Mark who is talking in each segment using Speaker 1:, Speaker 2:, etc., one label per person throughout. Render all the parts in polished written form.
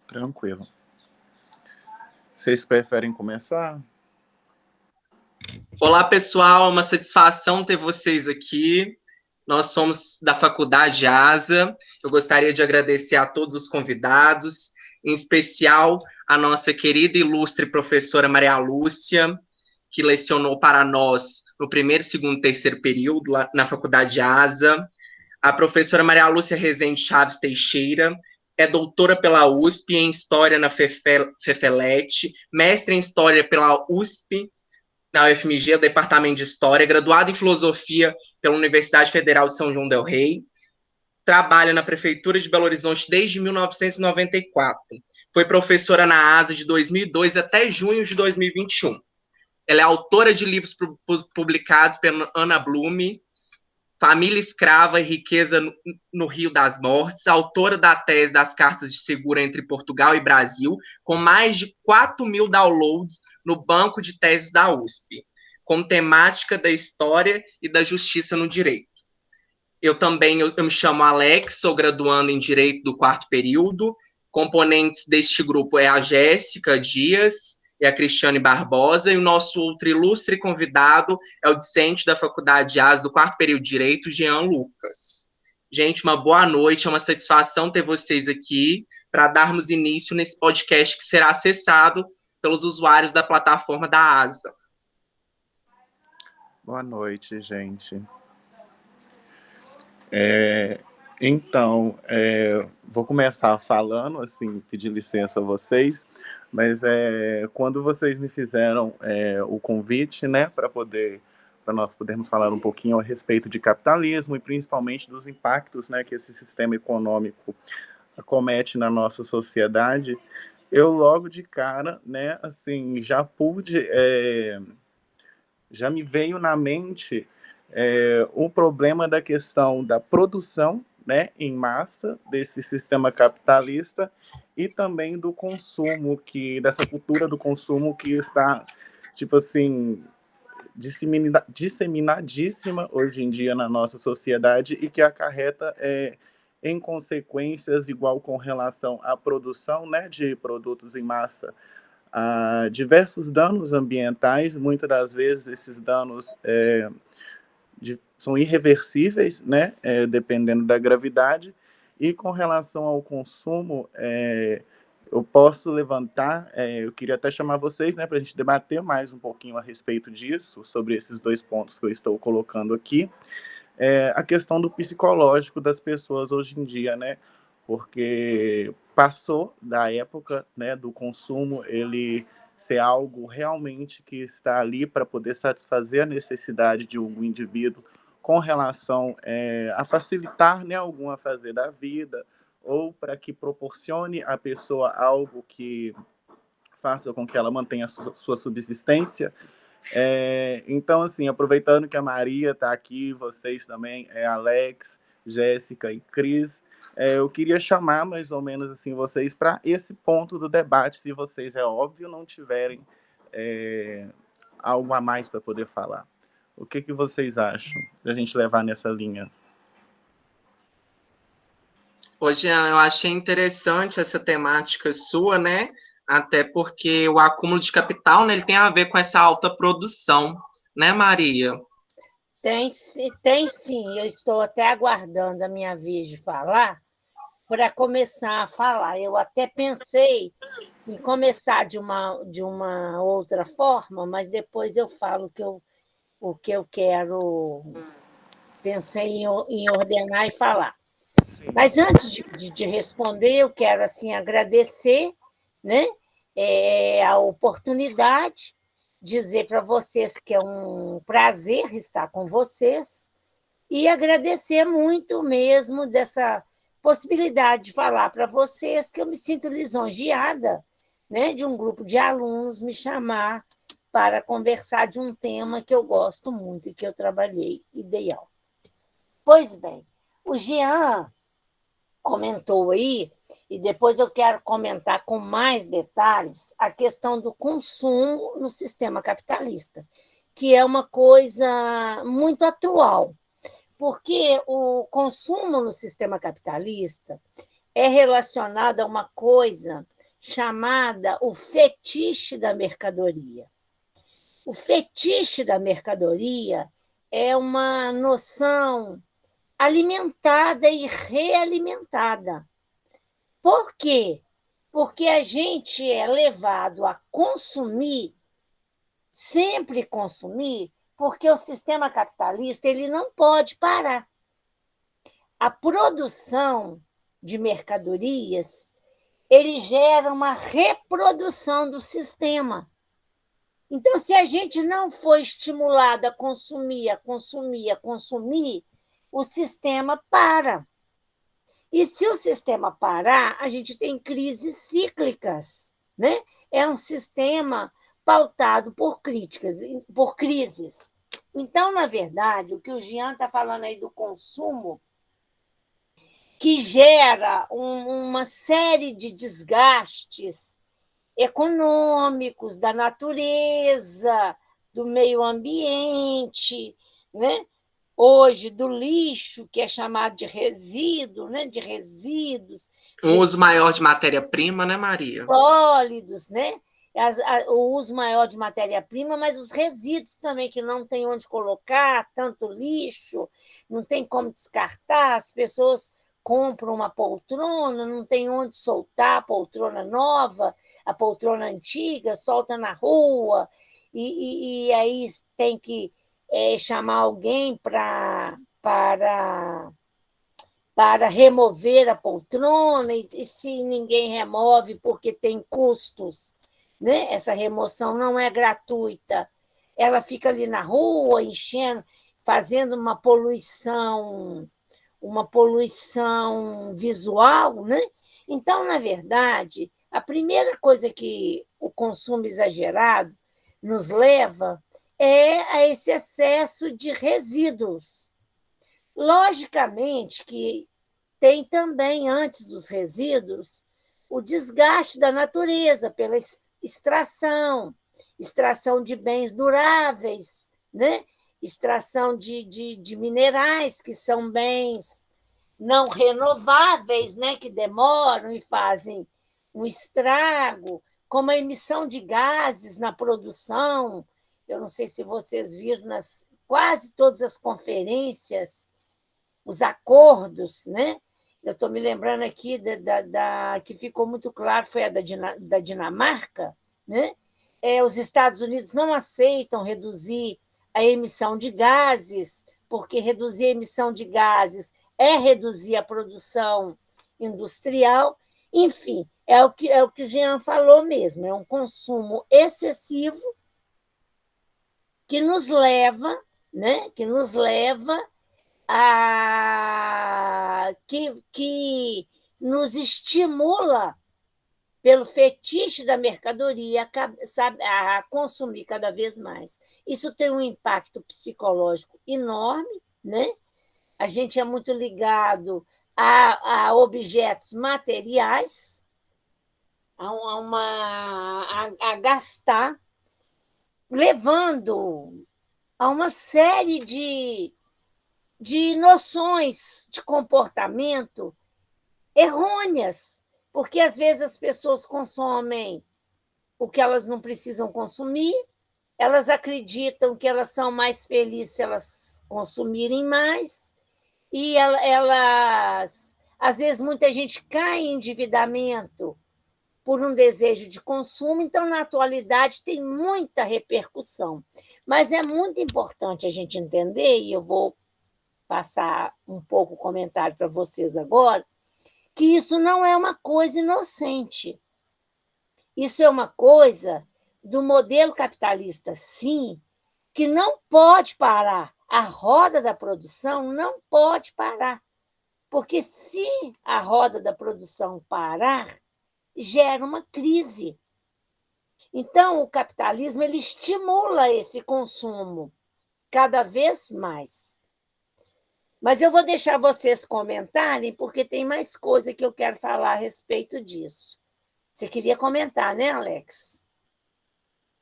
Speaker 1: Tranquilo. Vocês preferem começar?
Speaker 2: Olá, pessoal, uma satisfação ter vocês aqui. Nós somos da Faculdade ASA. Eu gostaria de agradecer a todos os convidados, em especial a nossa querida e ilustre professora Maria Lúcia, que lecionou para nós no primeiro, segundo e terceiro período lá na Faculdade ASA. A professora Maria Lúcia Rezende Chaves Teixeira é doutora pela USP em História na FEFELET, mestre em História pela USP, na UFMG, Departamento de História, graduada em Filosofia pela Universidade Federal de São João del Rei, trabalha na Prefeitura de Belo Horizonte desde 1994. Foi professora na ASA de 2002 até junho de 2021. Ela é autora de livros publicados pela Ana Blume, Família Escrava e Riqueza no Rio das Mortes, autora da tese das Cartas de Segura entre Portugal e Brasil, com mais de 4.000 downloads no banco de teses da USP, com temática da história e da justiça no direito. Eu me chamo Alex, sou graduando em Direito do quarto período. Componentes deste grupo é a Jéssica Dias e a Cristiane Barbosa, e o nosso outro ilustre convidado é o discente da Faculdade ASA do quarto período de Direito, Jean Lucas. Gente, uma boa noite, é uma satisfação ter vocês aqui para darmos início nesse podcast que será acessado pelos usuários da plataforma da ASA.
Speaker 1: Boa noite, gente. Então, vou começar falando, assim, pedir licença a vocês, mas quando vocês me fizeram o convite, né, para nós podermos falar um pouquinho a respeito de capitalismo e principalmente dos impactos, né, que esse sistema econômico acomete na nossa sociedade, eu logo de cara, né, assim, já me veio na mente o problema da questão da produção, né, em massa desse sistema capitalista e também do consumo, dessa cultura do consumo que está, tipo assim, disseminadíssima hoje em dia na nossa sociedade e que acarreta em consequências igual com relação à produção, né, de produtos em massa, a diversos danos ambientais. Muitas das vezes esses danos são irreversíveis, né, dependendo da gravidade. E com relação ao consumo, eu posso levantar, eu queria até chamar vocês, né, para a gente debater mais um pouquinho a respeito disso, sobre esses dois pontos que eu estou colocando aqui, a questão do psicológico das pessoas hoje em dia, né, porque passou da época, né, do consumo ele ser algo realmente que está ali para poder satisfazer a necessidade de um indivíduo com relação a facilitar, né, algum fazer da vida, ou para que proporcione à pessoa algo que faça com que ela mantenha a sua subsistência. Então, assim, aproveitando que a Maria está aqui, vocês também, Alex, Jéssica e Cris, eu queria chamar mais ou menos assim vocês para esse ponto do debate, se vocês, é óbvio, não tiverem algo a mais para poder falar. O que vocês acham da gente levar nessa linha?
Speaker 2: Hoje eu achei interessante essa temática sua, né? Até porque o acúmulo de capital, né, ele tem a ver com essa alta produção, né, Maria?
Speaker 3: Tem sim. Eu estou até aguardando a minha vez de falar para começar a falar. Eu até pensei em começar de uma outra forma, mas depois eu falo o que eu quero. Pensei em ordenar e falar. Mas antes de responder, eu quero assim agradecer, né, a oportunidade, dizer para vocês que é um prazer estar com vocês e agradecer muito mesmo dessa possibilidade de falar para vocês, que eu me sinto lisonjeada, né, de um grupo de alunos me chamar para conversar de um tema que eu gosto muito e que eu trabalhei ideal. Pois bem, o Jean comentou aí, e depois eu quero comentar com mais detalhes a questão do consumo no sistema capitalista, que é uma coisa muito atual, porque o consumo no sistema capitalista é relacionado a uma coisa chamada o fetiche da mercadoria. O fetiche da mercadoria é uma noção alimentada e realimentada. Por quê? Porque a gente é levado a consumir, sempre consumir, porque o sistema capitalista ele não pode parar. A produção de mercadorias ele gera uma reprodução do sistema. Então, se a gente não for estimulado a consumir, o sistema para. E se o sistema parar, a gente tem crises cíclicas, né? É um sistema pautado por crises. Então, na verdade, o que o Jean está falando aí do consumo, que gera uma série de desgastes econômicos, da natureza, do meio ambiente, né? Hoje, do lixo, que é chamado de resíduo, né? De resíduos.
Speaker 2: Um uso maior de matéria-prima, né, Maria?
Speaker 3: Sólidos, né? O uso maior de matéria-prima, mas os resíduos também, que não tem onde colocar, tanto lixo, não tem como descartar, as pessoas compram uma poltrona, não tem onde soltar a poltrona nova, a poltrona antiga, solta na rua, e aí tem que chamar alguém para remover a poltrona, e se ninguém remove porque tem custos, né? Essa remoção não é gratuita, ela fica ali na rua, enchendo, fazendo uma poluição visual, né? Então, na verdade, a primeira coisa que o consumo exagerado nos leva é a esse excesso de resíduos. Logicamente que tem também, antes dos resíduos, o desgaste da natureza pela extração de bens duráveis, né? Extração de minerais, que são bens não renováveis, né? Que demoram e fazem um estrago, como a emissão de gases na produção. Eu não sei se vocês viram nas quase todas as conferências, os acordos, né? Eu estou me lembrando aqui que ficou muito claro, foi a da Dinamarca, né? Os Estados Unidos não aceitam reduzir a emissão de gases, porque reduzir a emissão de gases é reduzir a produção industrial. Enfim, é o que o Jean falou mesmo, é um consumo excessivo que nos leva, né? Que nos estimula pelo fetiche da mercadoria, sabe, a consumir cada vez mais. Isso tem um impacto psicológico enorme, né? A gente é muito ligado a objetos materiais, a gastar, levando a uma série de noções de comportamento errôneas, porque às vezes as pessoas consomem o que elas não precisam consumir, elas acreditam que elas são mais felizes se elas consumirem mais, e elas, às vezes, muita gente cai em endividamento por um desejo de consumo, então, na atualidade, tem muita repercussão. Mas é muito importante a gente entender, e eu vou passar um pouco o comentário para vocês agora, que isso não é uma coisa inocente. Isso é uma coisa do modelo capitalista, sim, que não pode parar. A roda da produção não pode parar. Porque se a roda da produção parar, gera uma crise. Então, o capitalismo ele estimula esse consumo cada vez mais. Mas eu vou deixar vocês comentarem, porque tem mais coisa que eu quero falar a respeito disso. Você queria comentar, né, Alex?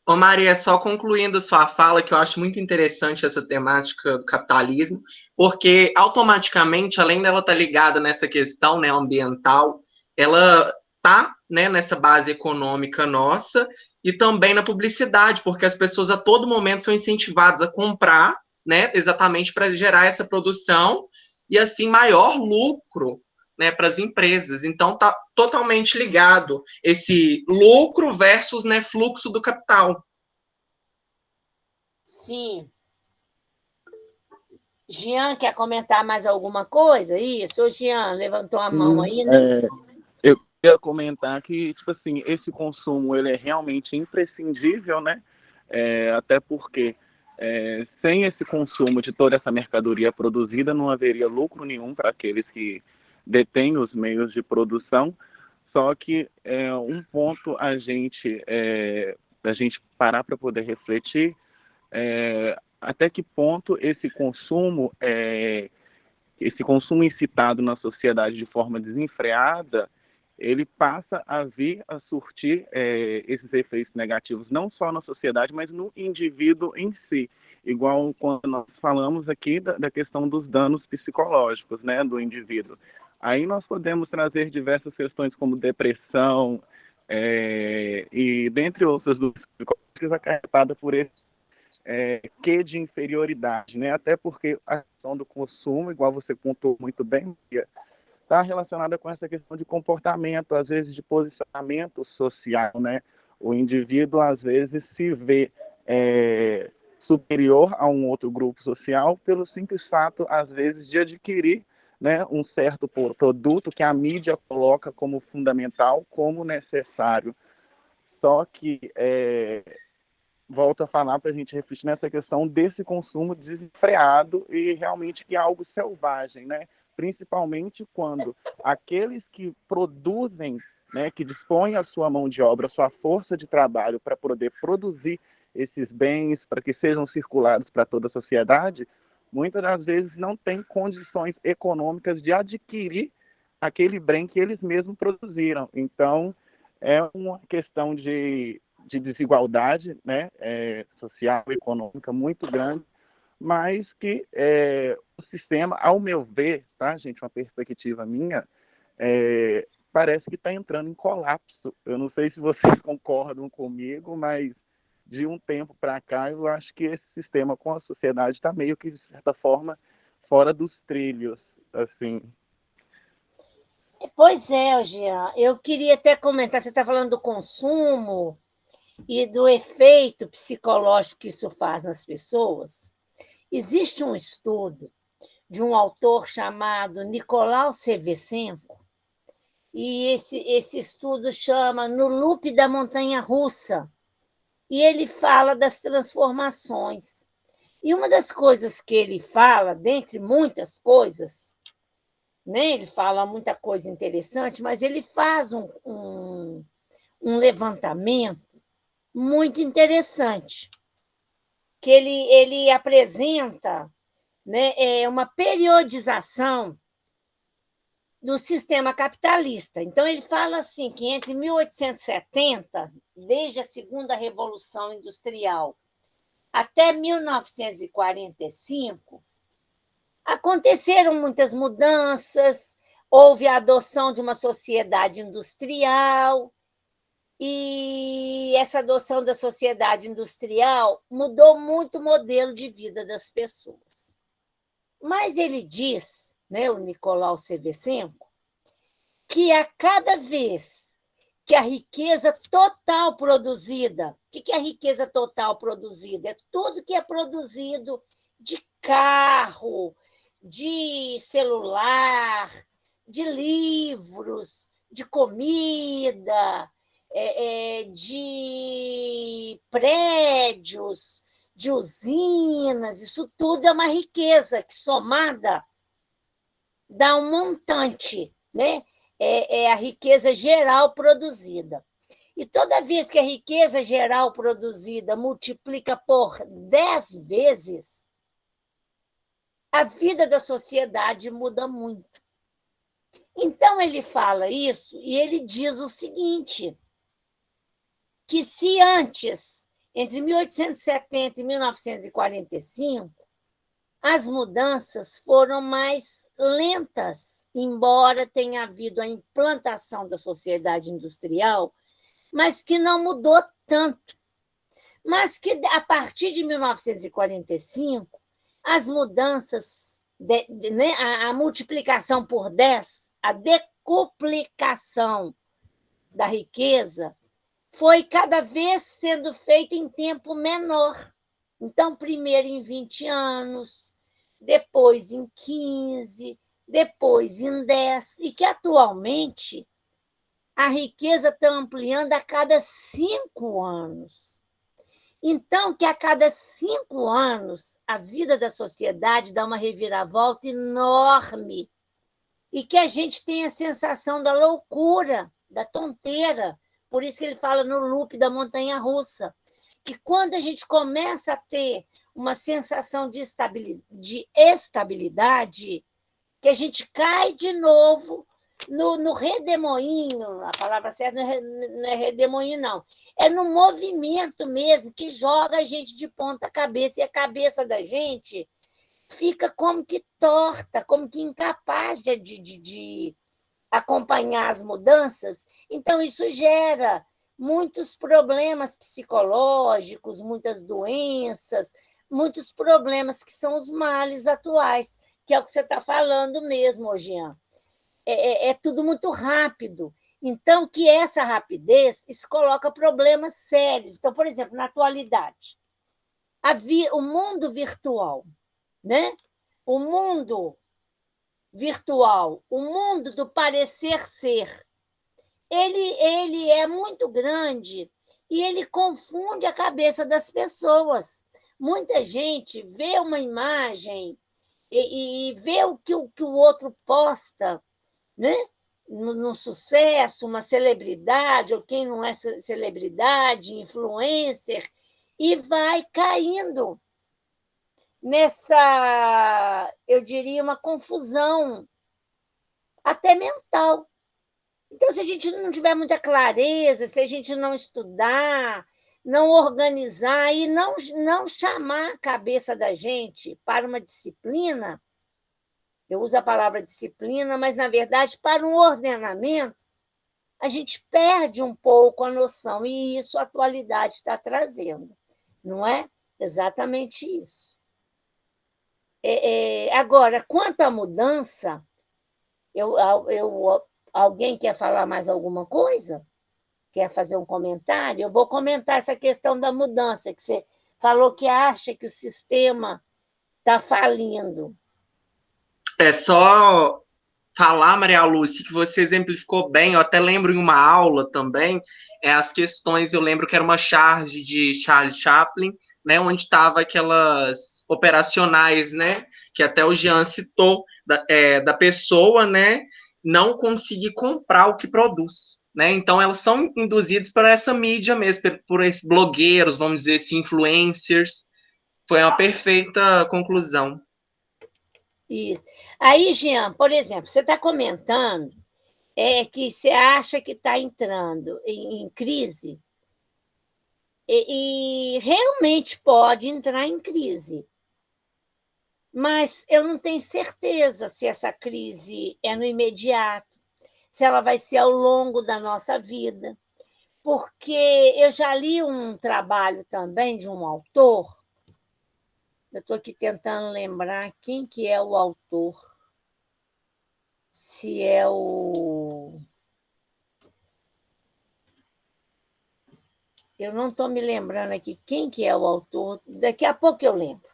Speaker 2: Ô Maria, só concluindo sua fala, que eu acho muito interessante essa temática do capitalismo, porque automaticamente, além dela estar ligada nessa questão, né, ambiental, ela está, né, nessa base econômica nossa, e também na publicidade, porque as pessoas a todo momento são incentivadas a comprar, né, exatamente para gerar essa produção e assim maior lucro, né, para as empresas. Então está totalmente ligado esse lucro versus, né, fluxo do capital.
Speaker 3: Sim. Jean, quer comentar mais alguma coisa? Isso, o Jean levantou a mão aí, né?
Speaker 1: Eu queria comentar que, tipo assim, esse consumo ele é realmente imprescindível, né? Até porque sem esse consumo de toda essa mercadoria produzida não haveria lucro nenhum para aqueles que detêm os meios de produção. Só que um ponto a gente parar para poder refletir até que ponto esse consumo incitado na sociedade de forma desenfreada, ele passa a vir a surtir esses efeitos negativos, não só na sociedade, mas no indivíduo em si. Igual quando nós falamos aqui da questão dos danos psicológicos, né, do indivíduo. Aí nós podemos trazer diversas questões como depressão e dentre outras doenças psicológicas acarretadas por esse que de inferioridade, né? Até porque a questão do consumo, igual você contou muito bem, está relacionada com essa questão de comportamento, às vezes de posicionamento social, né? O indivíduo, às vezes, se vê superior a um outro grupo social pelo simples fato, às vezes, de adquirir, né, um certo produto que a mídia coloca como fundamental, como necessário. Só que volto a falar para a gente refletir nessa questão desse consumo desenfreado e realmente que é algo selvagem, né? Principalmente quando aqueles que produzem, né, que dispõem a sua mão de obra, a sua força de trabalho para poder produzir esses bens, para que sejam circulados para toda a sociedade, muitas das vezes não têm condições econômicas de adquirir aquele bem que eles mesmos produziram. Então, é uma questão de desigualdade, né, social e econômica muito grande, mas que o sistema, ao meu ver, tá, gente, uma perspectiva minha, parece que está entrando em colapso. Eu não sei se vocês concordam comigo, mas de um tempo para cá, eu acho que esse sistema com a sociedade está meio que, de certa forma, fora dos trilhos, assim.
Speaker 3: Pois é, Jean, eu queria até comentar, você está falando do consumo e do efeito psicológico que isso faz nas pessoas. Existe um estudo de um autor chamado Nicolau Sevesenko, e esse estudo chama No Loop da Montanha Russa, e ele fala das transformações. E uma das coisas que ele fala, dentre muitas coisas, né, ele fala muita coisa interessante, mas ele faz um levantamento muito interessante, que ele apresenta, né, uma periodização do sistema capitalista. Então, ele fala assim que entre 1870, desde a segunda Revolução Industrial, até 1945, aconteceram muitas mudanças, houve a adoção de uma sociedade industrial, e essa adoção da sociedade industrial mudou muito o modelo de vida das pessoas. Mas ele diz, né, o Nicolau Sevesenko, que a cada vez que a riqueza total produzida, o que é a riqueza total produzida? É tudo que é produzido de carro, de celular, de livros, de comida, de prédios, de usinas, isso tudo é uma riqueza que, somada, dá um montante, né? É a riqueza geral produzida. E toda vez que a riqueza geral produzida multiplica por 10 vezes, a vida da sociedade muda muito. Então, ele fala isso e ele diz o seguinte, que se antes, entre 1870 e 1945, as mudanças foram mais lentas, embora tenha havido a implantação da sociedade industrial, mas que não mudou tanto. Mas que, a partir de 1945, as mudanças, né, a multiplicação por 10, a decuplicação da riqueza, foi cada vez sendo feita em tempo menor. Então, primeiro em 20 anos, depois em 15, depois em 10, e que atualmente a riqueza está ampliando a cada 5 anos. Então, que a cada 5 anos a vida da sociedade dá uma reviravolta enorme e que a gente tem a sensação da loucura, da tonteira. Por isso que ele fala no loop da montanha-russa, que quando a gente começa a ter uma sensação de estabilidade, que a gente cai de novo no redemoinho, a palavra certa não é redemoinho, não. É no movimento mesmo, que joga a gente de ponta cabeça, e a cabeça da gente fica como que torta, como que incapaz de acompanhar as mudanças. Então, isso gera muitos problemas psicológicos, muitas doenças, muitos problemas que são os males atuais, que é o que você está falando mesmo, Jean. É tudo muito rápido. Então, que essa rapidez, isso coloca problemas sérios. Então, por exemplo, na atualidade, o mundo virtual, né? O mundo virtual, o mundo do parecer ser, ele é muito grande e ele confunde a cabeça das pessoas. Muita gente vê uma imagem e vê o que o outro posta, né? No sucesso, uma celebridade, ou quem não é celebridade, influencer, e vai caindo nessa, eu diria, uma confusão até mental. Então, se a gente não tiver muita clareza, se a gente não estudar, não organizar e não chamar a cabeça da gente para uma disciplina, eu uso a palavra disciplina, mas, na verdade, para um ordenamento, a gente perde um pouco a noção, e isso a atualidade está trazendo, não é? Exatamente isso. Agora, quanto à mudança, alguém quer falar mais alguma coisa? Quer fazer um comentário? Eu vou comentar essa questão da mudança, que você falou que acha que o sistema está falindo.
Speaker 2: É só falar, Maria Lúcia, que você exemplificou bem, eu até lembro em uma aula também, as questões, eu lembro que era uma charge de Charles Chaplin, né, onde estava aquelas operacionais, né, que até o Jean citou, da pessoa, né, não conseguir comprar o que produz, né, então elas são induzidas por essa mídia mesmo, por esses blogueiros, vamos dizer assim, influencers. Foi uma perfeita conclusão.
Speaker 3: Isso. Aí, Jean, por exemplo, você está comentando que você acha que está entrando em crise, e realmente pode entrar em crise. Mas eu não tenho certeza se essa crise é no imediato, se ela vai ser ao longo da nossa vida, porque eu já li um trabalho também de um autor. Eu estou aqui tentando lembrar quem que é o autor. Se é o... Eu não estou me lembrando aqui quem que é o autor. Daqui a pouco eu lembro.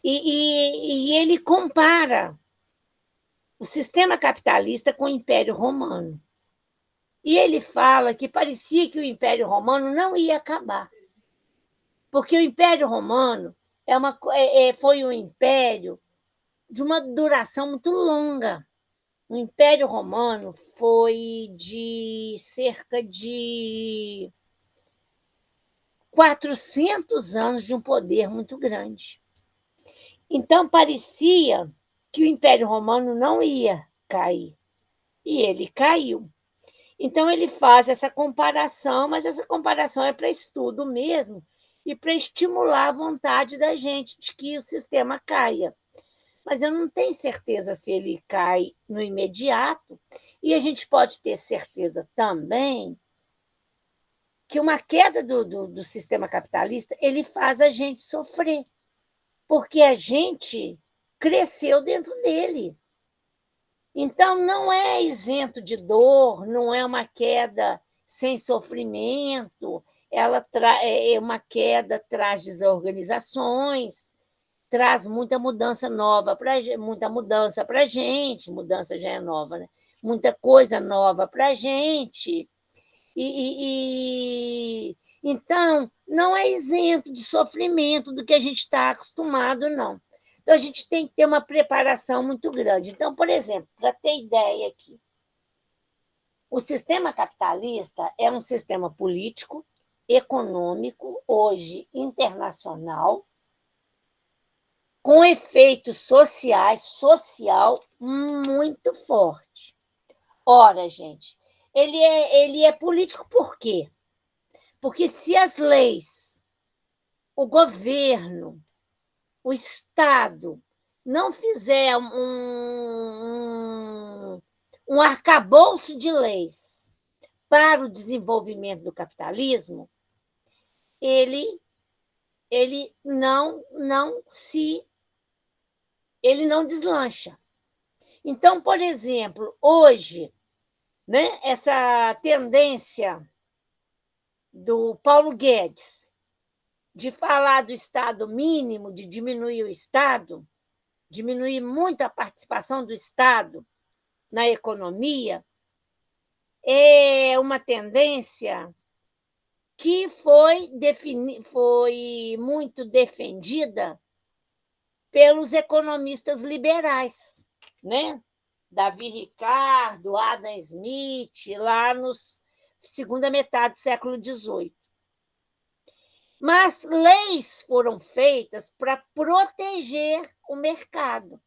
Speaker 3: E ele compara o sistema capitalista com o Império Romano. E ele fala que parecia que o Império Romano não ia acabar. Porque o Império Romano foi um império de uma duração muito longa. O Império Romano foi de cerca de 400 anos de um poder muito grande. Então, parecia que o Império Romano não ia cair. E ele caiu. Então, ele faz essa comparação, mas essa comparação é para estudo mesmo, e para estimular a vontade da gente de que o sistema caia. Mas eu não tenho certeza se ele cai no imediato, e a gente pode ter certeza também que uma queda do sistema capitalista ele faz a gente sofrer, porque a gente cresceu dentro dele. Então, não é isento de dor, não é uma queda sem sofrimento, uma queda traz desorganizações, traz muita mudança nova, muita mudança para a gente, mudança já é nova, né? Muita coisa nova para a gente. Então, não é isento de sofrimento do que a gente está acostumado, não. Então, a gente tem que ter uma preparação muito grande. Então, por exemplo, para ter ideia aqui, o sistema capitalista é um sistema político, econômico, hoje internacional, com efeitos sociais, social muito forte. Ora, gente, ele é político por quê? Porque se as leis, o governo, o Estado não fizer um arcabouço de leis para o desenvolvimento do capitalismo, ele não deslancha. Então, por exemplo, hoje, né, essa tendência do Paulo Guedes de falar do Estado mínimo, de diminuir o Estado, diminuir muito a participação do Estado na economia, é uma tendência que foi muito defendida pelos economistas liberais, né? Davi Ricardo, Adam Smith, lá na segunda metade do século XVIII. Mas leis foram feitas para proteger o mercado.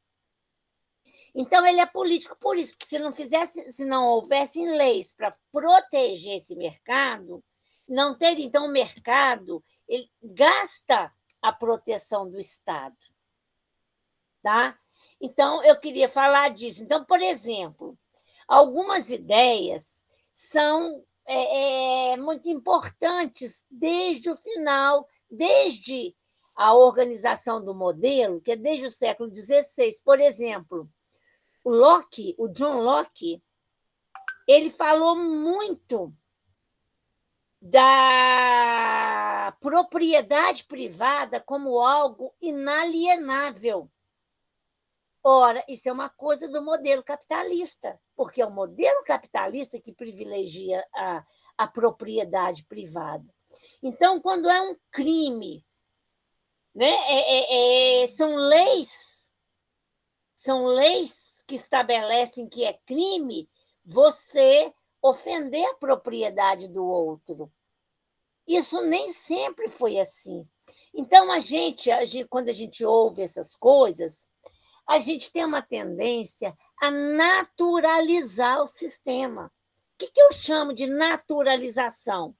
Speaker 3: Então, ele é político por isso, porque se não houvessem leis para proteger esse mercado, não teria. Então, o mercado ele gasta a proteção do Estado. Tá? Então, eu queria falar disso. Então, por exemplo, algumas ideias são muito importantes desde o final, desde a organização do modelo, que é desde o século XVI. Por exemplo, o John Locke, ele falou muito da propriedade privada como algo inalienável. Ora, isso é uma coisa do modelo capitalista, porque é o modelo capitalista que privilegia a propriedade privada. Então, quando é um crime, né, são leis que estabelecem que é crime você ofender a propriedade do outro. Isso nem sempre foi assim. Então, quando a gente ouve essas coisas, a gente tem uma tendência a naturalizar o sistema. O que eu chamo de naturalização?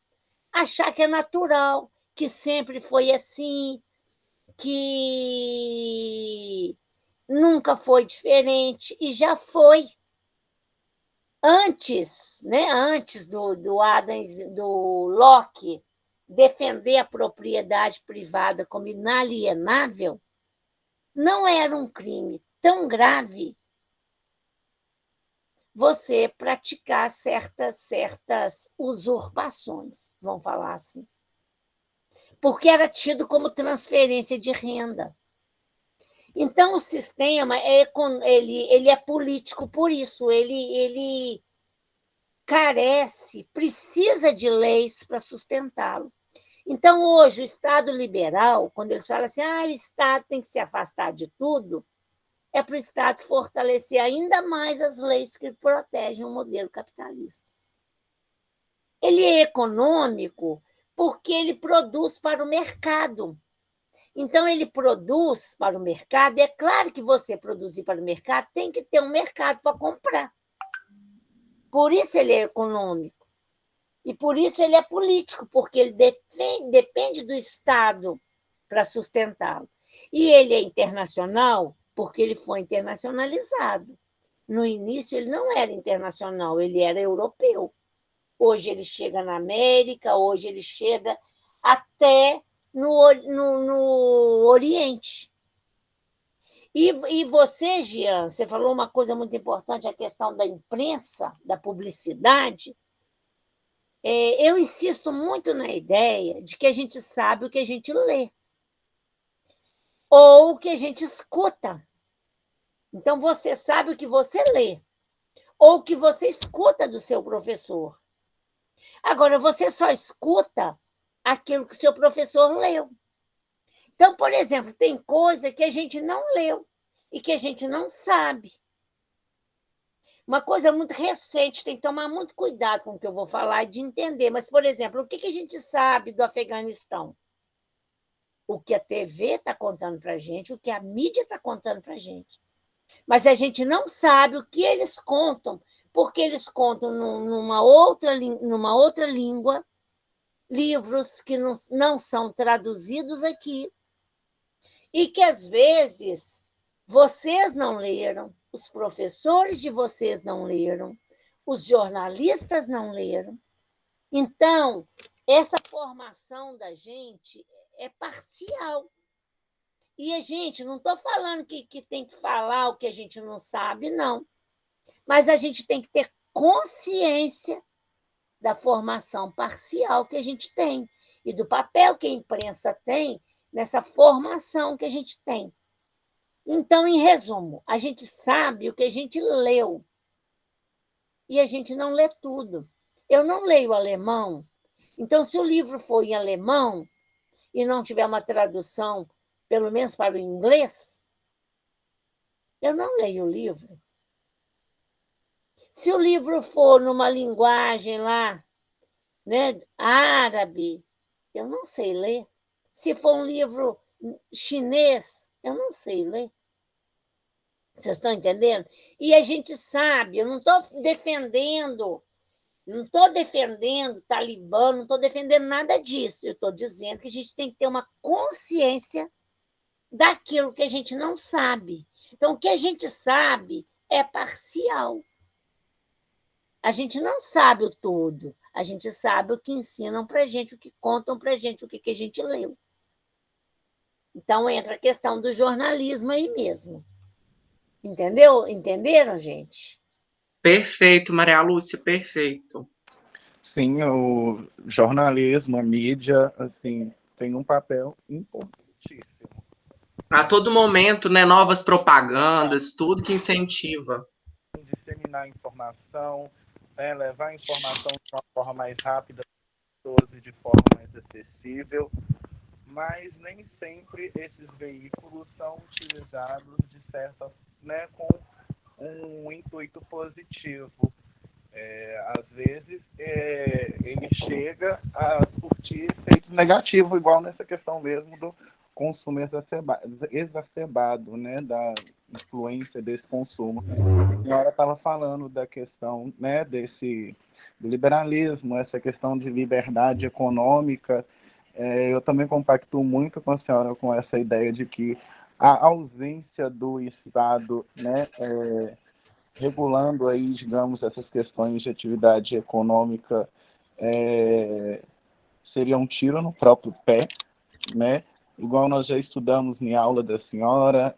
Speaker 3: Achar que é natural, que sempre foi assim, que nunca foi diferente, e já foi. Antes, né, antes do Locke defender a propriedade privada como inalienável, não era um crime tão grave você praticar certas usurpações, vamos falar assim, porque era tido como transferência de renda. Então, o sistema ele é político por isso, ele carece, precisa de leis para sustentá-lo. Então, hoje, o Estado liberal, quando eles falam assim, o Estado tem que se afastar de tudo, é para o Estado fortalecer ainda mais as leis que protegem o modelo capitalista. Ele é econômico porque ele produz para o mercado. Então, ele produz para o mercado, e é claro que você produzir para o mercado tem que ter um mercado para comprar. Por isso ele é econômico. E por isso ele é político, porque ele depende do Estado para sustentá-lo. E ele é internacional porque ele foi internacionalizado. No início, ele não era internacional, ele era europeu. Hoje ele chega na América, hoje ele chega até no Oriente. E você, Jean, você falou uma coisa muito importante, a questão da imprensa, da publicidade. Eu insisto muito na ideia de que a gente sabe o que a gente lê ou o que a gente escuta. Então, você sabe o que você lê ou o que você escuta do seu professor. Agora, você só escuta aquilo que o seu professor leu. Então, por exemplo, tem coisa que a gente não leu e que a gente não sabe. Uma coisa muito recente, tem que tomar muito cuidado com o que eu vou falar e de entender. Mas, por exemplo, o que a gente sabe do Afeganistão? O que a TV está contando para a gente, o que a mídia está contando para a gente. Mas a gente não sabe o que eles contam, porque eles contam numa outra língua, livros que não são traduzidos aqui, e que, às vezes, vocês não leram, os professores de vocês não leram, os jornalistas não leram. Então, essa formação da gente é parcial. E a gente, não estou falando que tem que falar o que a gente não sabe, não. Mas a gente tem que ter consciência da formação parcial que a gente tem e do papel que a imprensa tem nessa formação que a gente tem. Então, em resumo, a gente sabe o que a gente leu e a gente não lê tudo. Eu não leio alemão, então, se o livro for em alemão e não tiver uma tradução, pelo menos para o inglês, eu não leio o livro. Se o livro for numa linguagem lá, né, árabe, eu não sei ler. Se for um livro chinês, eu não sei ler. Vocês estão entendendo? E a gente sabe, eu não estou defendendo Talibã, não estou defendendo nada disso. Eu estou dizendo que a gente tem que ter uma consciência daquilo que a gente não sabe. Então, o que a gente sabe é parcial. A gente não sabe o todo. A gente sabe o que ensinam para a gente, o que contam para a gente, o que a gente leu. Então, entra a questão do jornalismo aí mesmo. Entendeu? Entenderam, gente?
Speaker 2: Perfeito, Maria Lúcia, perfeito.
Speaker 1: Sim, o jornalismo, a mídia, assim, tem um papel importantíssimo.
Speaker 2: A todo momento, né, novas propagandas, tudo que incentiva.
Speaker 1: Disseminar informação, levar a informação de uma forma mais rápida para as pessoas e de forma mais acessível, mas nem sempre esses veículos são utilizados de certa, né, com um intuito positivo. Às vezes ele chega a surtir efeitos negativos, igual nessa questão mesmo do consumo exacerbado, né, da influência desse consumo. A senhora estava falando da questão, né, do liberalismo, essa questão de liberdade econômica. Eu também compactuo muito com a senhora com essa ideia de que a ausência do Estado, né, regulando aí, digamos, essas questões de atividade econômica, seria um tiro no próprio pé, né? Igual nós já estudamos em aula da senhora,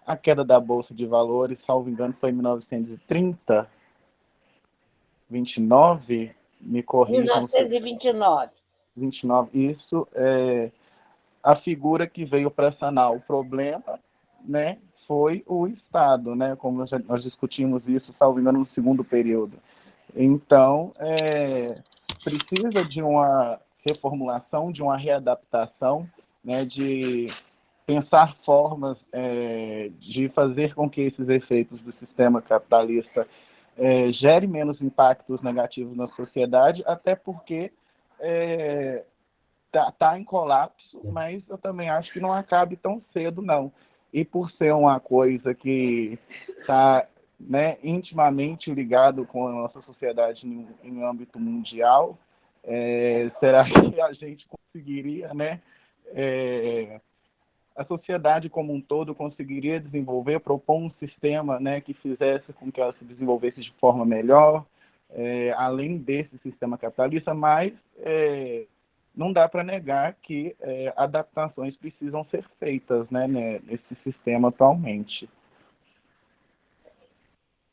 Speaker 1: a queda da Bolsa de Valores, salvo engano, foi em 1930, 29, me corrijam.
Speaker 3: 1929.
Speaker 1: 29, isso a figura que veio para sanar o problema, né, foi o Estado, né, como nós discutimos isso, salvo engano, no segundo período. Então, precisa de uma reformulação, de uma readaptação, né, de pensar formas de fazer com que esses efeitos do sistema capitalista gerem menos impactos negativos na sociedade, até porque tá em colapso, mas eu também acho que não acabe tão cedo, não. E por ser uma coisa que está né, intimamente ligado com a nossa sociedade em âmbito mundial. Será que a gente conseguiria, né, a sociedade como um todo conseguiria desenvolver, propor um sistema, né, que fizesse com que ela se desenvolvesse de forma melhor, além desse sistema capitalista, mas não dá para negar que adaptações precisam ser feitas, né, nesse sistema atualmente.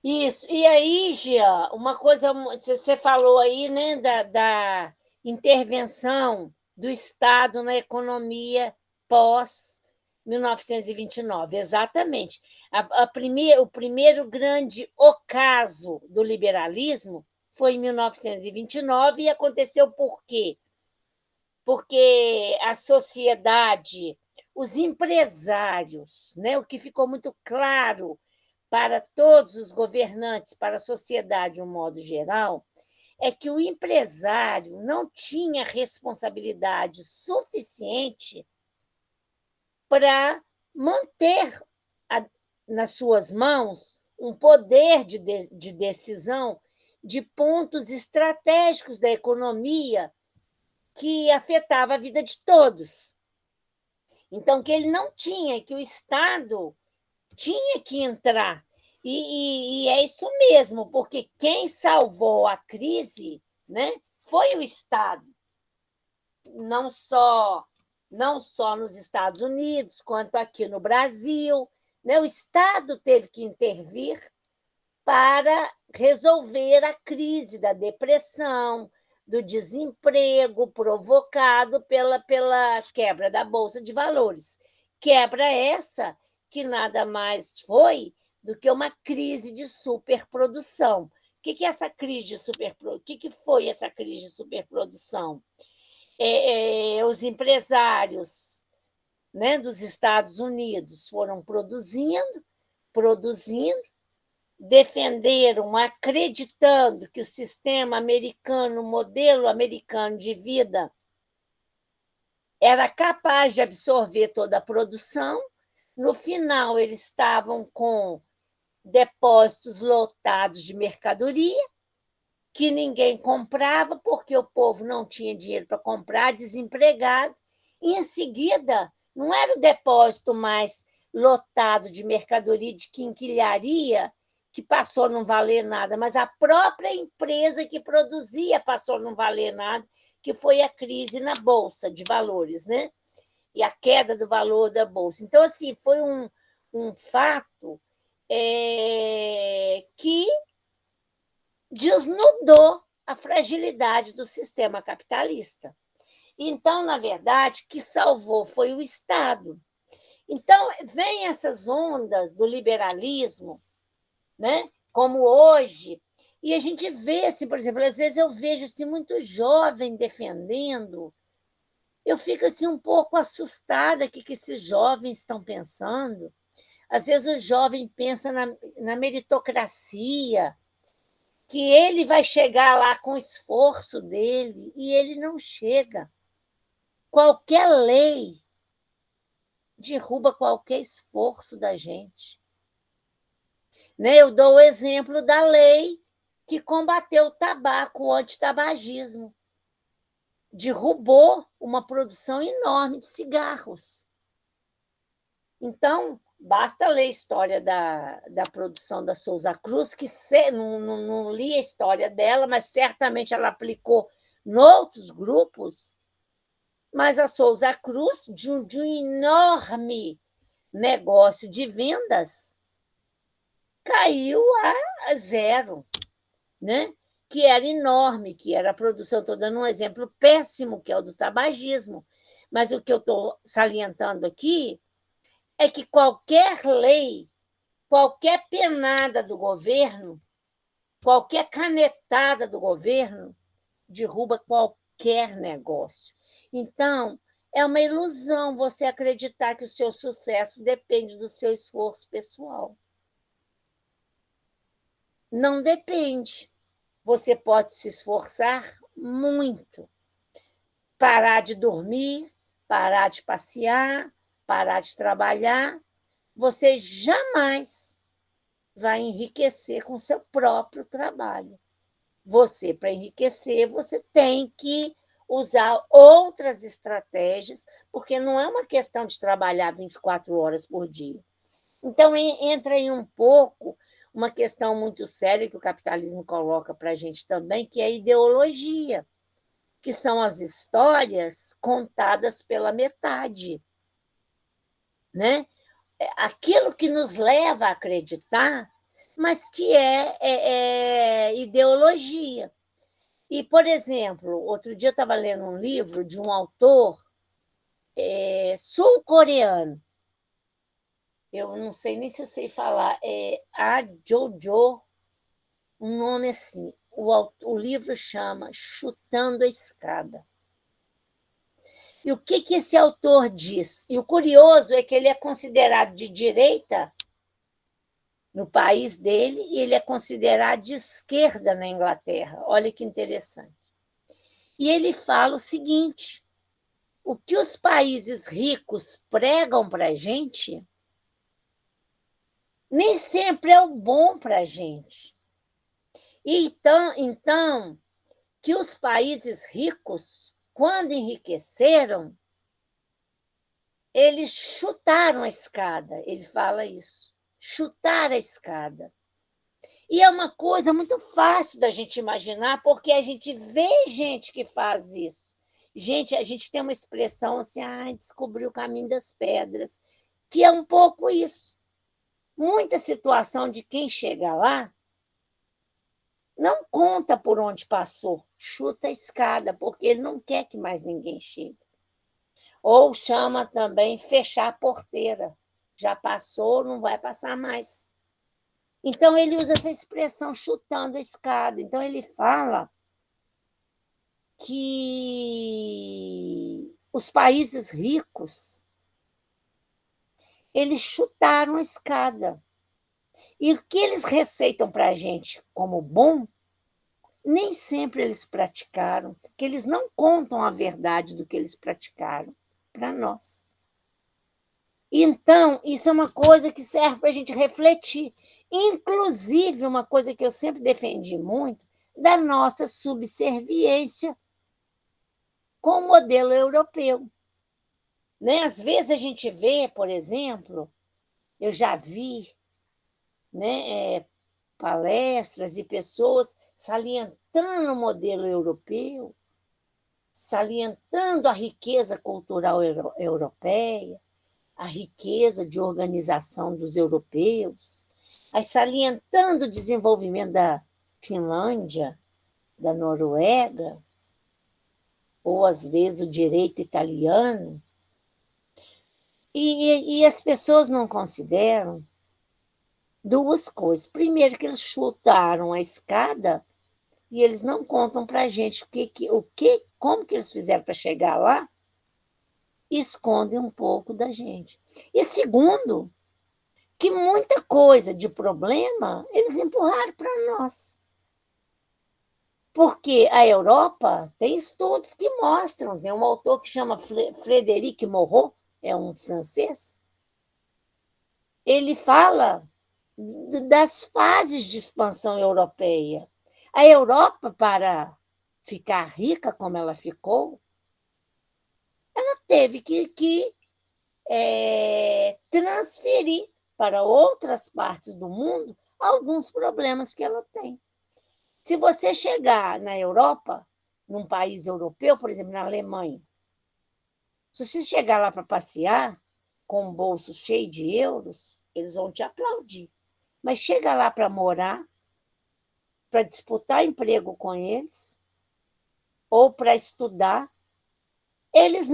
Speaker 3: Isso. E aí, Gia, uma coisa, você falou aí, né, da intervenção do Estado na economia pós 1929. Exatamente. O primeiro grande ocaso do liberalismo foi em 1929 e aconteceu por quê? Porque a sociedade, os empresários, né, o que ficou muito claro para todos os governantes, para a sociedade de um modo geral, é que o empresário não tinha responsabilidade suficiente para manter nas suas mãos um poder de decisão de pontos estratégicos da economia que afetava a vida de todos. Então, que ele não tinha, que o Estado tinha que entrar. E é isso mesmo, porque quem salvou a crise, né, foi o Estado. Não só nos Estados Unidos, quanto aqui no Brasil. Né? O Estado teve que intervir para resolver a crise da depressão, do desemprego provocado pela quebra da Bolsa de Valores. Quebra essa que nada mais foi do que uma crise de superprodução. O que é essa crise de superprodução? O que foi essa crise de superprodução? Os empresários, né, dos Estados Unidos foram produzindo, defenderam, acreditando que o sistema americano, o modelo americano de vida, era capaz de absorver toda a produção. No final, eles estavam com depósitos lotados de mercadoria, que ninguém comprava, porque o povo não tinha dinheiro para comprar, desempregado. E, em seguida, não era o depósito mais lotado de mercadoria, de quinquilharia, que passou a não valer nada, mas a própria empresa que produzia passou a não valer nada, que foi a crise na Bolsa de Valores, né? E a queda do valor da Bolsa. Então, assim, foi um fato que desnudou a fragilidade do sistema capitalista. Então, na verdade, que salvou foi o Estado. Então, vem essas ondas do liberalismo, né? Como hoje, e a gente vê, assim, por exemplo, às vezes eu vejo assim, muito jovem defendendo, eu fico assim, um pouco assustada com o que esses jovens estão pensando. Às vezes o jovem pensa na meritocracia, que ele vai chegar lá com o esforço dele, e ele não chega. Qualquer lei derruba qualquer esforço da gente. Eu dou o exemplo da lei que combateu o tabaco, o antitabagismo. Derrubou uma produção enorme de cigarros. Então, basta ler a história da produção da Souza Cruz, que não li a história dela, mas certamente ela aplicou em outros grupos. Mas a Souza Cruz, de um enorme negócio de vendas, caiu a zero, né? Que era enorme, que era a produção. Estou dando um exemplo péssimo, que é o do tabagismo. Mas o que eu estou salientando aqui é que qualquer lei, qualquer penada do governo, qualquer canetada do governo, derruba qualquer negócio. Então, é uma ilusão você acreditar que o seu sucesso depende do seu esforço pessoal. Não depende. Você pode se esforçar muito. Parar de dormir, parar de passear, parar de trabalhar. Você jamais vai enriquecer com seu próprio trabalho. Você, para enriquecer, você tem que usar outras estratégias, porque não é uma questão de trabalhar 24 horas por dia. Então, entra aí um pouco uma questão muito séria que o capitalismo coloca para a gente também, que é a ideologia, que são as histórias contadas pela metade, né? Aquilo que nos leva a acreditar, mas que é ideologia. E, por exemplo, outro dia eu estava lendo um livro de um autor sul-coreano. Eu não sei nem se eu sei falar. É a Jojo, um nome assim. O livro chama Chutando a Escada. E o que esse autor diz? E o curioso é que ele é considerado de direita no país dele e ele é considerado de esquerda na Inglaterra. Olha que interessante. E ele fala o seguinte: o que os países ricos pregam para a gente nem sempre é o bom para a gente. Então, que os países ricos, quando enriqueceram, eles chutaram a escada. Ele fala isso, chutar a escada. E é uma coisa muito fácil da gente imaginar, porque a gente vê gente que faz isso. A gente tem uma expressão assim, descobriu o caminho das pedras, que é um pouco isso. Muita situação de quem chega lá não conta por onde passou, chuta a escada, porque ele não quer que mais ninguém chegue. Ou chama também fechar a porteira. Já passou, não vai passar mais. Então, ele usa essa expressão, chutando a escada. Então, ele fala que os países ricos, eles chutaram a escada. E o que eles receitam para a gente como bom, nem sempre eles praticaram, porque eles não contam a verdade do que eles praticaram para nós. Então, isso é uma coisa que serve para a gente refletir. Inclusive, uma coisa que eu sempre defendi muito, da nossa subserviência com o modelo europeu. Né? Às vezes a gente vê, por exemplo, eu já vi, né, palestras de pessoas salientando o modelo europeu, salientando a riqueza cultural europeia, a riqueza de organização dos europeus, aí salientando o desenvolvimento da Finlândia, da Noruega, ou às vezes o direito italiano, e as pessoas não consideram duas coisas. Primeiro, que eles chutaram a escada e eles não contam para a gente como que eles fizeram para chegar lá, escondem um pouco da gente. E segundo, que muita coisa de problema eles empurraram para nós. Porque a Europa tem estudos que mostram, tem um autor que chama Frédéric Moreau, é um francês, ele fala das fases de expansão europeia. A Europa, para ficar rica como ela ficou, ela teve que transferir para outras partes do mundo alguns problemas que ela tem. Se você chegar na Europa, num país europeu, por exemplo, na Alemanha, se você chegar lá para passear com um bolso cheio de euros, eles vão te aplaudir. Mas chega lá para morar, para disputar emprego com eles, ou para estudar, eles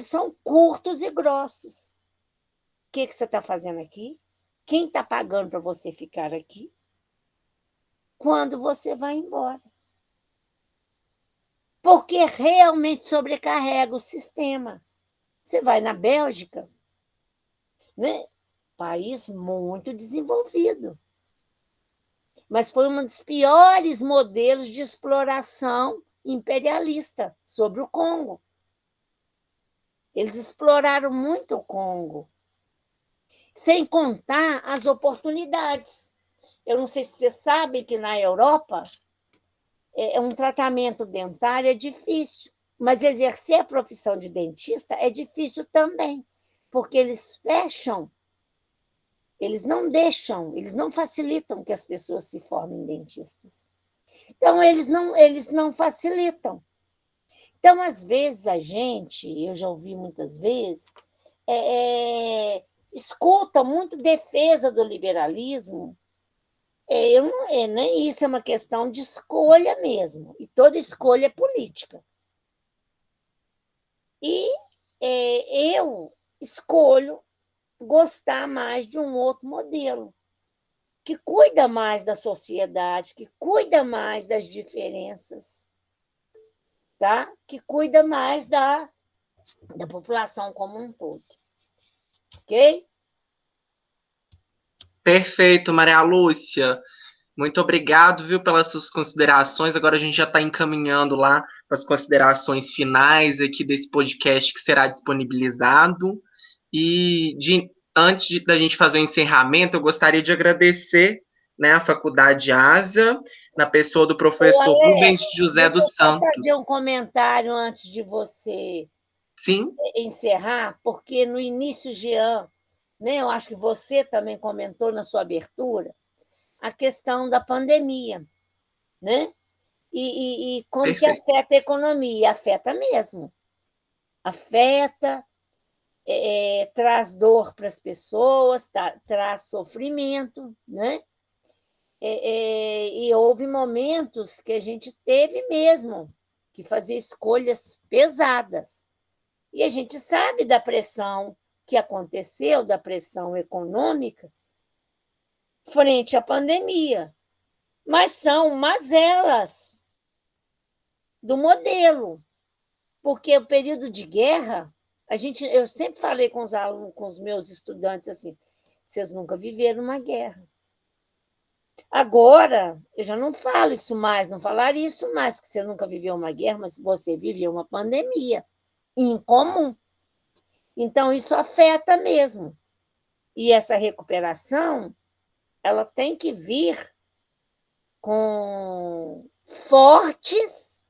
Speaker 3: são curtos e grossos. O que você está fazendo aqui? Quem está pagando para você ficar aqui? Quando você vai embora. Porque realmente sobrecarrega o sistema. Você vai na Bélgica, né? País muito desenvolvido, mas foi um dos piores modelos de exploração imperialista sobre o Congo. Eles exploraram muito o Congo. sem contar as oportunidades. Eu não sei se você sabe que na Europa um tratamento dentário é difícil, mas exercer a profissão de dentista é difícil também, porque eles fecham, eles não deixam, eles não facilitam que as pessoas se formem dentistas. Então, eles não facilitam. Então, às vezes, a gente, eu já ouvi muitas vezes, escuta muito defesa do liberalismo. Nem isso é uma questão de escolha mesmo, e toda escolha é política. E eu escolho gostar mais de um outro modelo, que cuida mais da sociedade, que cuida mais das diferenças, tá? Que cuida mais da população como um todo. Ok?
Speaker 2: Perfeito, Maria Lúcia. Muito obrigado, viu, pelas suas considerações. Agora a gente já está encaminhando lá para as considerações finais aqui desse podcast que será disponibilizado. E da gente fazer o encerramento, eu gostaria de agradecer, né, a Faculdade ASA, na pessoa do professor Rubens José
Speaker 3: Deixa eu
Speaker 2: dos
Speaker 3: só fazer
Speaker 2: Santos.
Speaker 3: um comentário antes de você
Speaker 2: Sim,
Speaker 3: encerrar, porque no início, Jean, né, eu acho que você também comentou na sua abertura, a questão da pandemia, né? E como que
Speaker 2: perfeito.
Speaker 3: afeta a economia? Afeta mesmo. Afeta, traz dor para as pessoas, traz sofrimento, né? E houve momentos que a gente teve mesmo que fazer escolhas pesadas. E a gente sabe da pressão que aconteceu, da pressão econômica, frente à pandemia. Mas são mazelas do modelo, porque o período de guerra, eu sempre falei com os alunos, com os meus estudantes assim, vocês nunca viveram uma guerra. Agora, eu já não falo isso mais, não falaria isso mais, porque você nunca viveu uma guerra, mas você viveu uma pandemia incomum. Então, isso afeta mesmo. E essa recuperação, ela tem que vir com fortes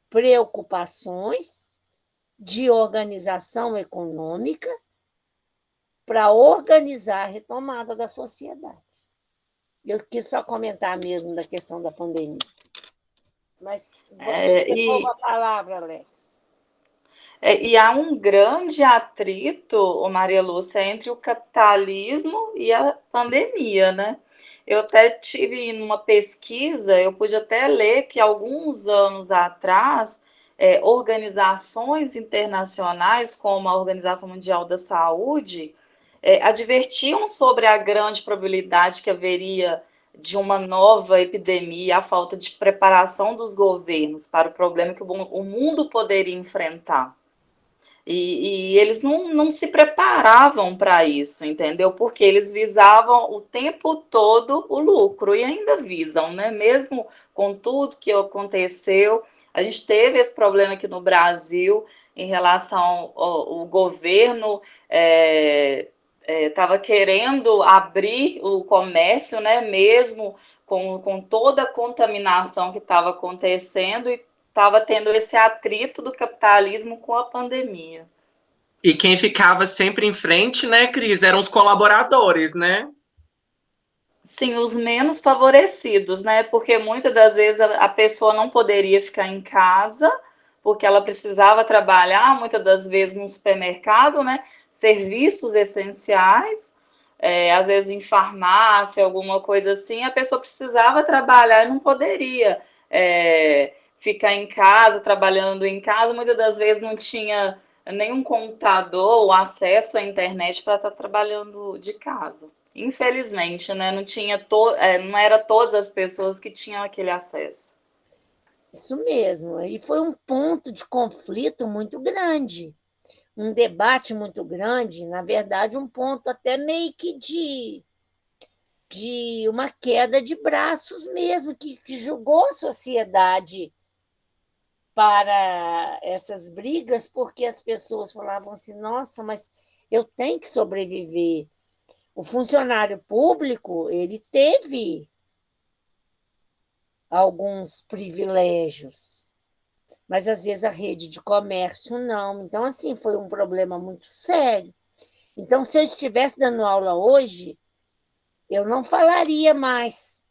Speaker 3: preocupações de organização econômica para organizar a retomada da sociedade. Eu quis só comentar mesmo da questão da pandemia. Mas te devolvo a palavra, Alex.
Speaker 4: E há um grande atrito, Maria Lúcia, entre o capitalismo e a pandemia, né? Eu até tive numa pesquisa, eu pude até ler que alguns anos atrás, organizações internacionais, como a Organização Mundial da Saúde, advertiam sobre a grande probabilidade que haveria de uma nova epidemia, a falta de preparação dos governos para o problema que o mundo poderia enfrentar. E eles não se preparavam para isso, entendeu? Porque eles visavam o tempo todo o lucro, e ainda visam, né? Mesmo com tudo que aconteceu, a gente teve esse problema aqui no Brasil em relação ao governo estava querendo abrir o comércio, né? Mesmo com toda a contaminação que estava acontecendo, e estava tendo esse atrito do capitalismo com a pandemia.
Speaker 2: E quem ficava sempre em frente, né, Cris, eram os colaboradores, né?
Speaker 4: Sim, os menos favorecidos, né? Porque muitas das vezes a pessoa não poderia ficar em casa, porque ela precisava trabalhar, muitas das vezes no supermercado, né? Serviços essenciais, às vezes em farmácia, alguma coisa assim, a pessoa precisava trabalhar e não poderia ficar em casa, trabalhando em casa, muitas das vezes não tinha nenhum computador ou acesso à internet para estar trabalhando de casa. Infelizmente, né? Não era todas as pessoas que tinham aquele acesso.
Speaker 3: Isso mesmo. E foi um ponto de conflito muito grande, um debate muito grande, na verdade, um ponto até meio que de uma queda de braços mesmo, que jogou a sociedade para essas brigas, porque as pessoas falavam assim: nossa, mas eu tenho que sobreviver, O funcionário público, ele teve alguns privilégios, mas às vezes a rede de comércio não. Então, assim, foi um problema muito sério. Então, se eu estivesse dando aula hoje, eu não falaria mais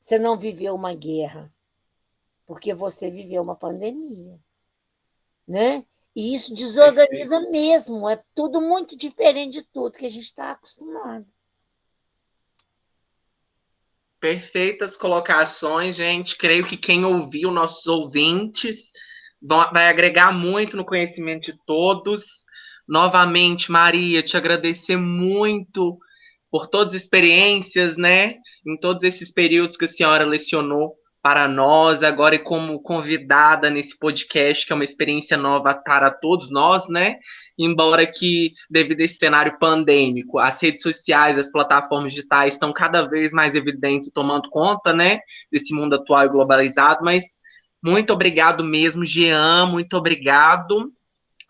Speaker 3: você não viveu uma guerra, porque você viveu uma pandemia, né? E isso desorganiza mesmo, é tudo muito diferente de tudo que a gente está acostumado.
Speaker 2: Perfeitas colocações, gente. Creio que quem ouviu, nossos ouvintes, vai agregar muito no conhecimento de todos. Novamente, Maria, te agradecer muito por todas as experiências, né? Em todos esses períodos que a senhora lecionou para nós, agora e como convidada nesse podcast, que é uma experiência nova para todos nós, né? Embora que, devido a esse cenário pandêmico, as redes sociais, as plataformas digitais estão cada vez mais evidentes e tomando conta, né, desse mundo atual e globalizado, mas muito obrigado mesmo, Jean, muito obrigado.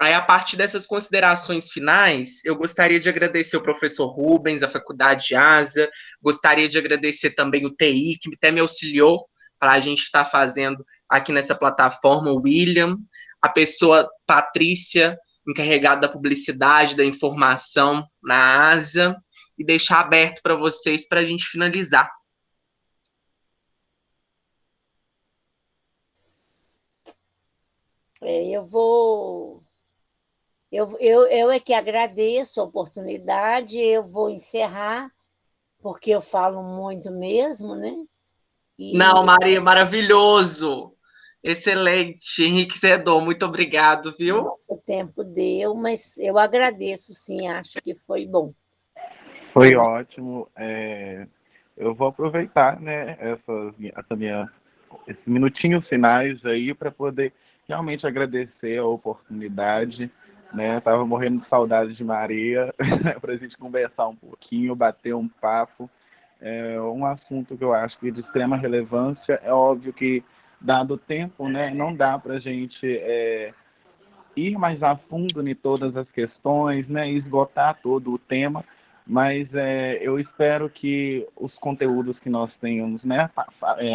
Speaker 2: Aí, a partir dessas considerações finais, eu gostaria de agradecer o professor Rubens, a Faculdade de Asa, gostaria de agradecer também o TI, que até me auxiliou para a gente estar fazendo aqui nessa plataforma, o William, a pessoa Patrícia, encarregada da publicidade, da informação na Asa, e deixar aberto para vocês para a gente finalizar.
Speaker 3: Eu é que agradeço a oportunidade, eu vou encerrar, porque eu falo muito mesmo, né?
Speaker 2: Não, Maria, maravilhoso! Excelente, enriquecedor, muito obrigado, viu?
Speaker 3: Nosso tempo deu, mas eu agradeço, sim, acho que foi bom.
Speaker 1: Foi ótimo. Eu vou aproveitar, né, esses minutinhos finais aí para poder realmente agradecer a oportunidade, né? Tava morrendo de saudade de Maria para a gente conversar um pouquinho, bater um papo. É um assunto que eu acho que de extrema relevância. É óbvio que, dado o tempo, né, não dá para a gente ir mais a fundo em todas as questões, né, esgotar todo o tema, mas eu espero que os conteúdos que nós tenhamos, né,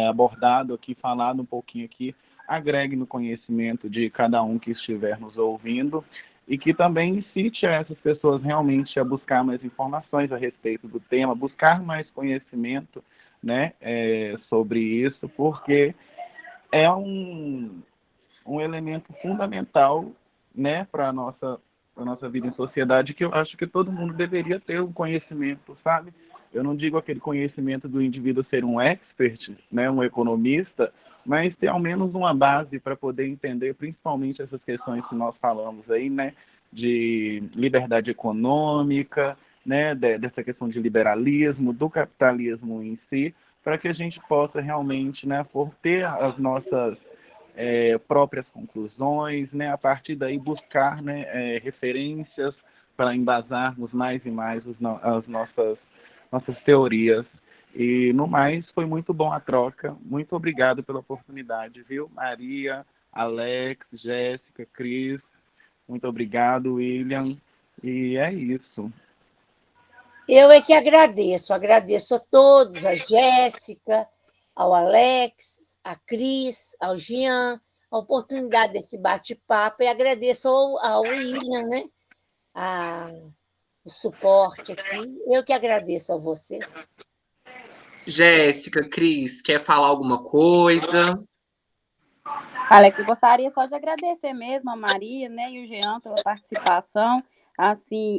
Speaker 1: abordado aqui, falado um pouquinho aqui, agregue no conhecimento de cada um que estiver nos ouvindo e que também incite a essas pessoas realmente a buscar mais informações a respeito do tema, buscar mais conhecimento, né, sobre isso, porque é um elemento fundamental, né, para a nossa vida em sociedade, que eu acho que todo mundo deveria ter um conhecimento, sabe? Eu não digo aquele conhecimento do indivíduo ser um expert, né, um economista, mas ter ao menos uma base para poder entender principalmente essas questões que nós falamos aí, né, de liberdade econômica, né, dessa questão de liberalismo, do capitalismo em si, para que a gente possa realmente, né, ter as nossas próprias conclusões, né, a partir daí buscar, né, referências para embasarmos mais e mais as nossas teorias. E, no mais, foi muito bom a troca. Muito obrigado pela oportunidade, viu? Maria, Alex, Jéssica, Cris, muito obrigado, William. E é isso.
Speaker 3: Eu é que agradeço a todos, a Jéssica, ao Alex, a Cris, ao Jean, a oportunidade desse bate-papo, e agradeço ao William, né? O suporte aqui. Eu que agradeço a vocês.
Speaker 2: Jéssica, Cris, quer falar alguma coisa?
Speaker 5: Alex, eu gostaria só de agradecer mesmo a Maria, né, e o Jean pela participação, assim,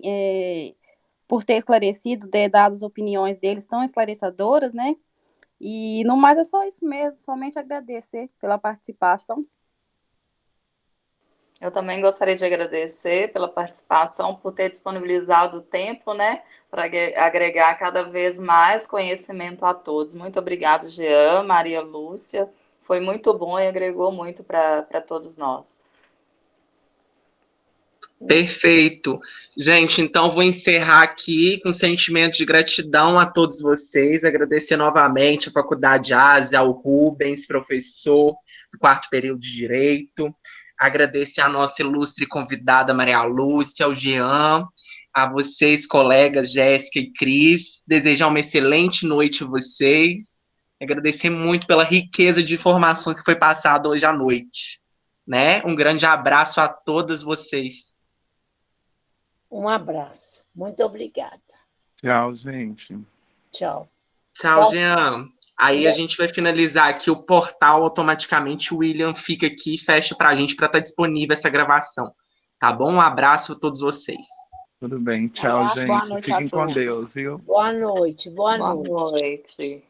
Speaker 5: por ter esclarecido, ter dado as opiniões deles tão esclarecedoras, né? E no mais é só isso mesmo, somente agradecer pela participação.
Speaker 4: Eu também gostaria de agradecer pela participação, por ter disponibilizado o tempo, né, para agregar cada vez mais conhecimento a todos. Muito obrigado, Jean, Maria Lúcia. Foi muito bom e agregou muito para todos nós.
Speaker 2: Perfeito. Gente, então vou encerrar aqui com sentimento de gratidão a todos vocês, agradecer novamente a Faculdade Ásia, ao Rubens, professor do 4º período de Direito, agradecer a nossa ilustre convidada Maria Lúcia, ao Jean, a vocês, colegas Jéssica e Cris, desejar uma excelente noite a vocês, agradecer muito pela riqueza de informações que foi passada hoje à noite, né? Um grande abraço a todas vocês.
Speaker 3: Um abraço. Muito obrigada.
Speaker 1: Tchau, gente.
Speaker 3: Tchau.
Speaker 2: Tchau,
Speaker 3: Bom,
Speaker 2: Jean. Aí a gente vai finalizar aqui o portal, automaticamente o William fica aqui e fecha pra gente para estar disponível essa gravação. Tá bom? Um abraço a todos vocês.
Speaker 1: Tudo bem. Tchau,
Speaker 5: Abraço, boa
Speaker 1: gente.
Speaker 5: noite a
Speaker 1: Fiquem com
Speaker 5: todos.
Speaker 1: Deus, viu?
Speaker 3: boa noite. Boa
Speaker 4: Boa
Speaker 3: noite.
Speaker 4: noite.